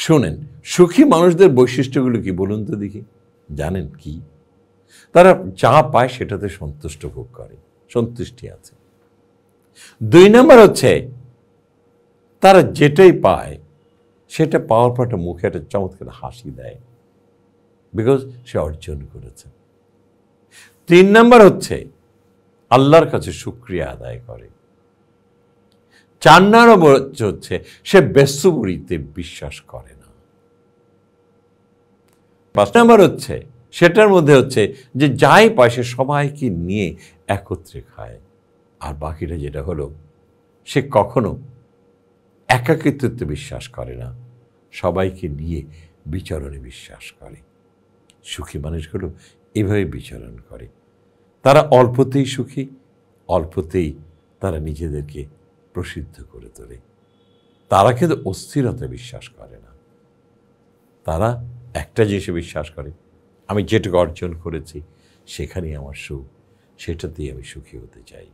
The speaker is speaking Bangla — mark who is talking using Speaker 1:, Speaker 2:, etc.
Speaker 1: শোনেন, সুখী মানুষদের বৈশিষ্ট্যগুলো কি বলুন তো দেখি। জানেন কি? তারা যা পায় সেটাতে সন্তুষ্ট ভোগ করে, সন্তুষ্টি আছে। 2 নম্বর হচ্ছে তারা যেটাই পায় সেটা পাওয়ার পর একটা মুখে একটা চমৎকার হাসি দেয়, বিকজ সে অর্জন করেছে। 3 নম্বর হচ্ছে আল্লাহর কাছে শুকরিয়া আদায় করে। 4 নম্বর হচ্ছে সে ব্যস্তবুরিতে বিশ্বাস করে না। 5 নম্বর হচ্ছে সেটার মধ্যে হচ্ছে যে যাই পায় সে সবাইকে নিয়ে একত্রে খায়। আর বাকিটা যেটা হলো, সে কখনো একাকিত্বে বিশ্বাস করে না, সবাইকে নিয়ে বিচরণে বিশ্বাস করে। সুখী মানুষগুলো এভাবে বিচরণ করে। তারা অল্পতেই সুখী, অল্পতেই তারা নিজেদেরকে প্রসিদ্ধ করে তোলে। তারা কিন্তু অস্থিরতা বিশ্বাস করে না। তারা একটা জিনিসে বিশ্বাস করে, আমি যেটুকু অর্জন করেছি সেখানেই আমার সুখ, সেটাতেই আমি সুখী হতে চাই।